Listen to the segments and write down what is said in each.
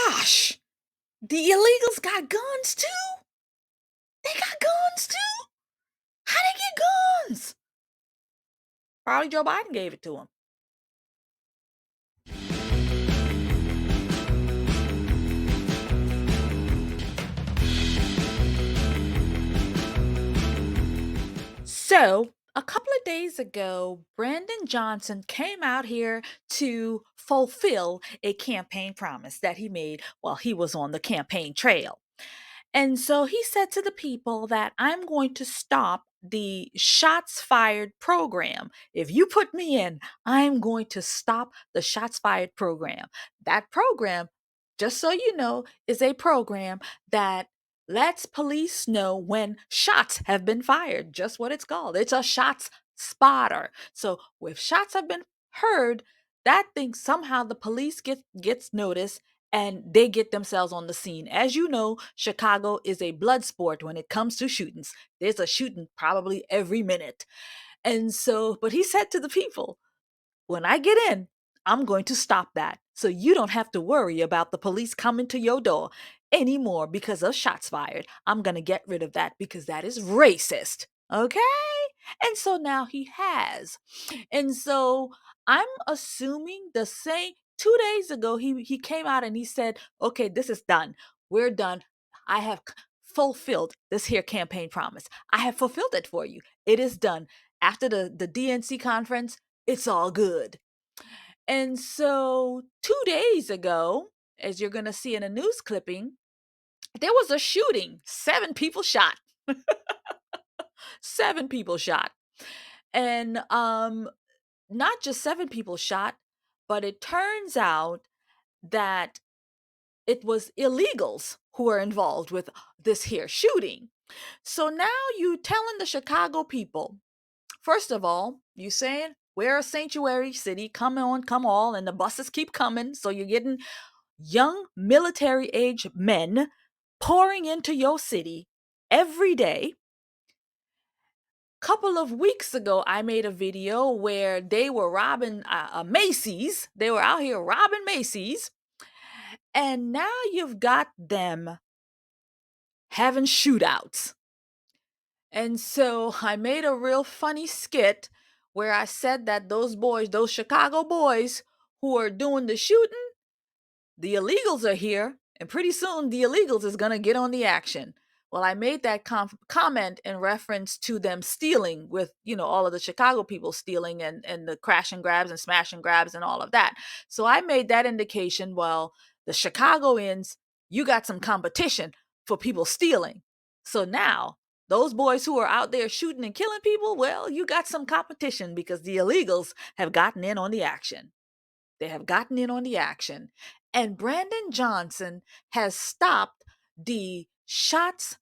gosh, the illegals got guns too? They got guns too? How they get guns? Probably Joe Biden gave it to them. So, a couple of days ago, Brandon Johnson came out here to fulfill a campaign promise that he made while he was on the campaign trail. And so he said to the people that I'm going to stop the shots fired program. If you put me in, I'm going to stop the shots fired program. That program, just so you know, is a program that lets police know when shots have been fired. Just what it's called. It's a shots spotter. So if shots have been heard, that thing somehow the police gets notice and they get themselves on the scene. As you know, Chicago is a blood sport when it comes to shootings. There's a shooting probably every minute. And so, but he said to the people, when I get in, I'm going to stop that. So you don't have to worry about the police coming to your door anymore because of shots fired. I'm going to get rid of that because that is racist. Okay? And so now he has. And so I'm assuming the same 2 days ago, he came out and he said, okay, this is done. We're done. I have fulfilled this here campaign promise. I have fulfilled it for you. It is done. After the DNC conference, it's all good. And so 2 days ago, as you're going to see in a news clipping, there was a shooting. 7 people shot. 7 people shot. And not just 7 people shot, but it turns out that it was illegals who were involved with this here shooting. So now you telling the Chicago people, first of all, you saying we're a sanctuary city, come on, come all, and the buses keep coming. So you're getting young military age men pouring into your city every day. Couple of weeks ago, I made a video where they were robbing Macy's. They were out here robbing Macy's. And now you've got them having shootouts. And so I made a real funny skit where I said that those boys, those Chicago boys who are doing the shooting, the illegals are here, and pretty soon the illegals is going to get on the action. Well, I made that comment in reference to them stealing with, all of the Chicago people stealing and the crash and grabs and smash and grabs and all of that. So I made that indication, well, the Chicagoans, you got some competition for people stealing. So now those boys who are out there shooting and killing people, well, you got some competition because the illegals have gotten in on the action. They have gotten in on the action. And Brandon Johnson has stopped the shots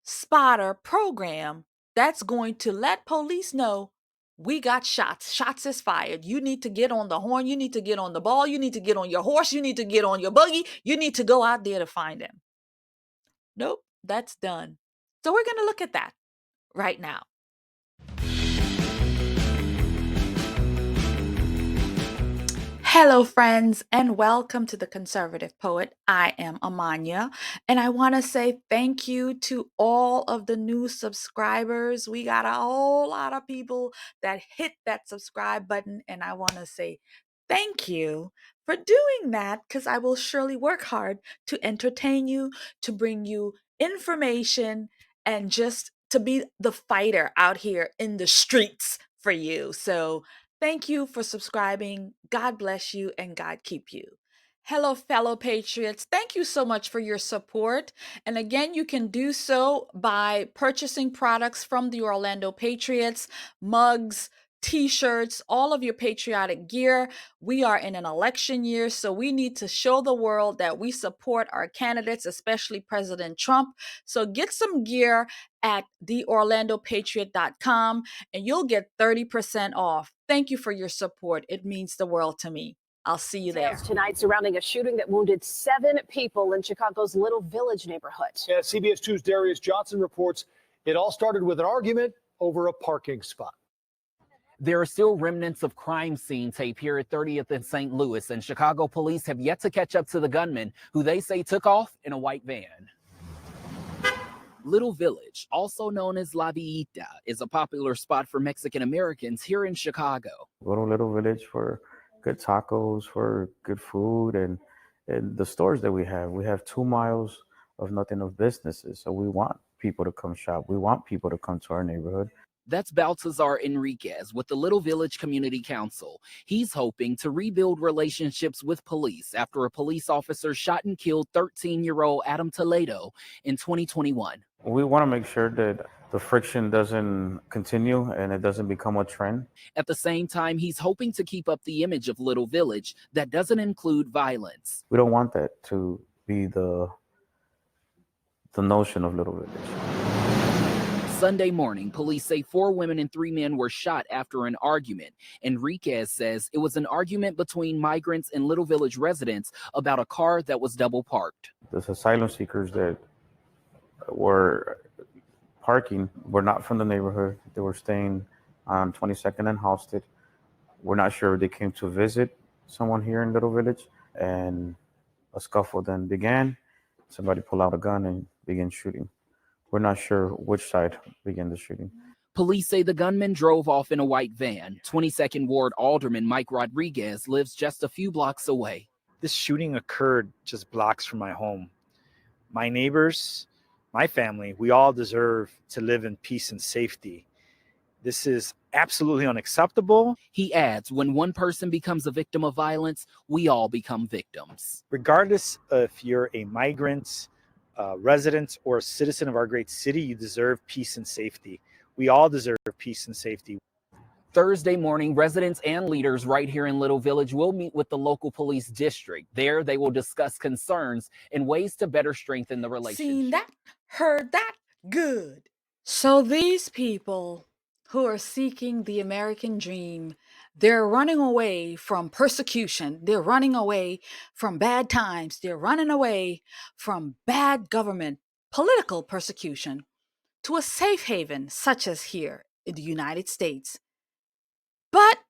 spotter program that's going to let police know we got shots. Shots is fired. You need to get on the horn. You need to get on the ball. You need to get on your horse. You need to get on your buggy. You need to go out there to find them. Nope, that's done. So we're going to look at that right now. Hello, friends, and welcome to The Conservative Poet. I am Amania, and I want to say thank you to all of the new subscribers. We got a whole lot of people that hit that subscribe button, and I want to say thank you for doing that because I will surely work hard to entertain you, to bring you information, and just to be the fighter out here in the streets for you. So, thank you for subscribing. God bless you and God keep you. Hello, fellow patriots. Thank you so much for your support. And again, you can do so by purchasing products from the Orlando Patriots, mugs, t-shirts, all of your patriotic gear. We are in an election year, so we need to show the world that we support our candidates, especially President Trump. So get some gear at theorlandopatriot.com and you'll get 30% off. Thank you for your support. It means the world to me. I'll see you there. Tonight surrounding a shooting that wounded 7 people in Chicago's Little Village neighborhood. Yeah, CBS 2's Darius Johnson reports it all started with an argument over a parking spot. There are still remnants of crime scene tape here at 30th and St. Louis, and Chicago police have yet to catch up to the gunman, who they say took off in a white van. Little Village, also known as La Villita, is a popular spot for Mexican Americans here in Chicago. Go to Little Village for good tacos, for good food, and the stores that we have. We have 2 miles of nothing of businesses. So we want people to come shop. We want people to come to our neighborhood. That's Baltazar Enriquez with the Little Village Community Council. He's hoping to rebuild relationships with police after a police officer shot and killed 13-year-old Adam Toledo in 2021. We want to make sure that the friction doesn't continue and it doesn't become a trend. At the same time, he's hoping to keep up the image of Little Village that doesn't include violence. We don't want that to be the notion of Little Village. Sunday morning, police say 4 women and 3 men were shot after an argument. Enriquez says it was an argument between migrants and Little Village residents about a car that was double parked. The asylum seekers that were parking were not from the neighborhood. They were staying on 22nd and Halsted. We're not sure if they came to visit someone here in Little Village, and a scuffle then began. Somebody pulled out a gun and began shooting. We're not sure which side began the shooting. Police say the gunman drove off in a white van. 22nd Ward Alderman Mike Rodriguez lives just a few blocks away. This shooting occurred just blocks from my home. My neighbors, my family, we all deserve to live in peace and safety. This is absolutely unacceptable. He adds, when one person becomes a victim of violence, we all become victims. Regardless if you're a migrant, resident, or a citizen of our great city, you deserve peace and safety. We all deserve peace and safety. Thursday morning, residents and leaders right here in Little Village will meet with the local police district. There, they will discuss concerns and ways to better strengthen the relationship. Seen that, heard that, good. So these people who are seeking the American dream, they're running away from persecution. They're running away from bad times. They're running away from bad government, political persecution, to a safe haven such as here in the United States. But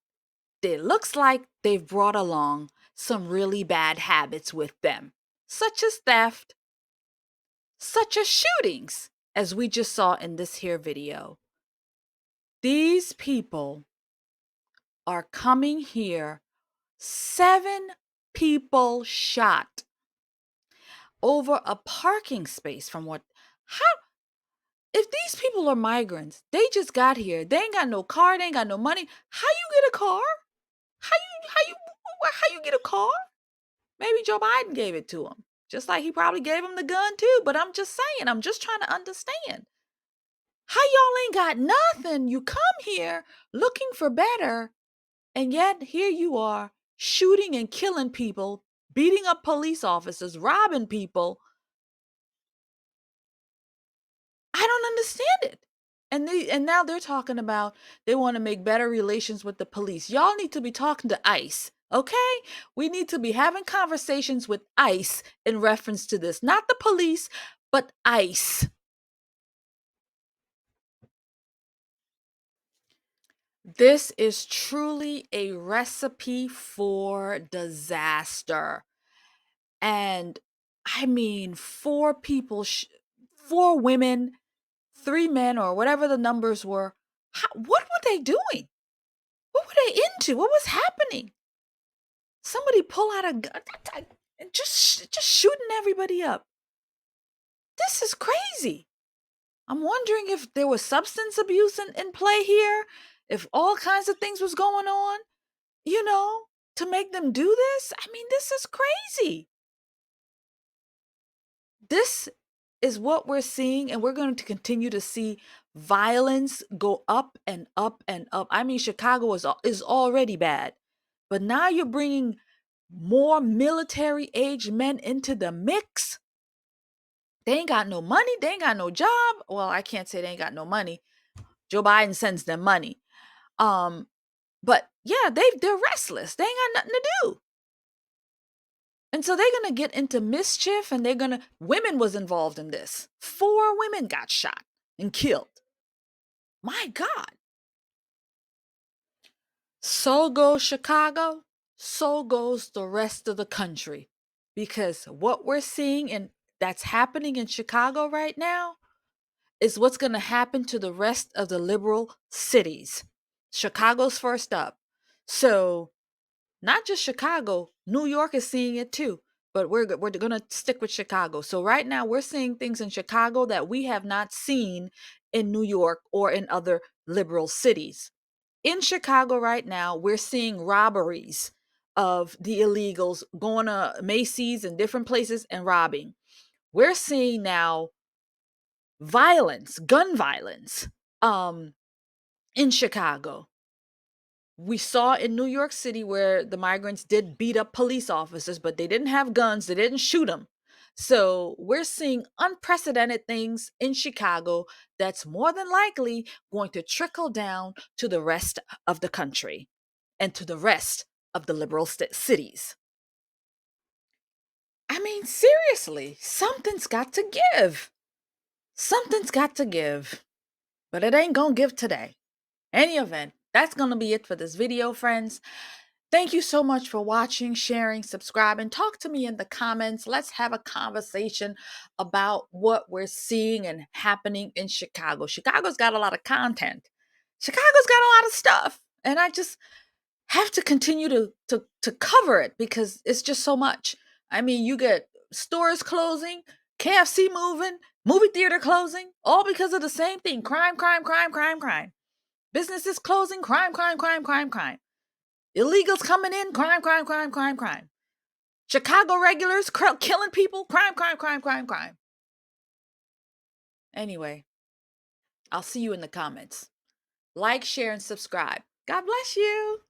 it looks like they've brought along some really bad habits with them, such as theft, such as shootings, as we just saw in this here video. These people are coming here, 7 people shot over a parking space from if these people are migrants, they just got here, they ain't got no car, they ain't got no money, how you get a car? How you get a car? Maybe Joe Biden gave it to him, just like he probably gave him the gun too, but I'm just saying, I'm just trying to understand. How y'all ain't got nothing? You come here looking for better, and yet here you are shooting and killing people, beating up police officers, robbing people. I don't understand it. And now they're talking about they want to make better relations with the police. Y'all need to be talking to ICE, okay? We need to be having conversations with ICE in reference to this. Not the police, but ICE. This is truly a recipe for disaster. And I mean, 4 people, 4 women, 3 men, or whatever the numbers were. What were they doing? What were they into? What was happening? Somebody pull out a gun and just shooting everybody up. This is crazy. I'm wondering if there was substance abuse in play here, if all kinds of things was going on, to make them do this. I mean, this is crazy. This is what we're seeing, and we're going to continue to see violence go up and up and up. I mean, Chicago is already bad, but now you're bringing more military-aged men into the mix. They ain't got no money. They ain't got no job. Well, I can't say they ain't got no money. Joe Biden sends them money. But yeah, they're restless. They ain't got nothing to do. And so they're going to get into mischief, and women was involved in this. 4 women got shot and killed. My God. So goes Chicago, so goes the rest of the country. Because what we're seeing and that's happening in Chicago right now is what's going to happen to the rest of the liberal cities. Chicago's first up. So, not just Chicago, New York is seeing it too. But we're going to stick with Chicago. So right now we're seeing things in Chicago that we have not seen in New York or in other liberal cities. In Chicago right now, we're seeing robberies of the illegals going to Macy's and different places and robbing. We're seeing now violence, gun violence, um, in Chicago. We saw in New York City where the migrants did beat up police officers, but they didn't have guns, they didn't shoot them. So we're seeing unprecedented things in Chicago that's more than likely going to trickle down to the rest of the country and to the rest of the liberal cities. I mean, seriously, something's got to give. Something's got to give. But it ain't gonna give today. Any event, that's gonna be it for this video, friends. Thank you so much for watching, sharing, subscribing. Talk to me in the comments. Let's have a conversation about what we're seeing and happening in Chicago. Chicago's got a lot of content. Chicago's got a lot of stuff. And I just have to continue to cover it because it's just so much. I mean, you get stores closing, KFC moving, movie theater closing, all because of the same thing. Crime, crime, crime, crime, crime. Businesses closing, crime, crime, crime, crime, crime. Illegals coming in, crime, crime, crime, crime, crime. Chicago regulars killing people, crime, crime, crime, crime, crime. Anyway, I'll see you in the comments. Like, share, and subscribe. God bless you.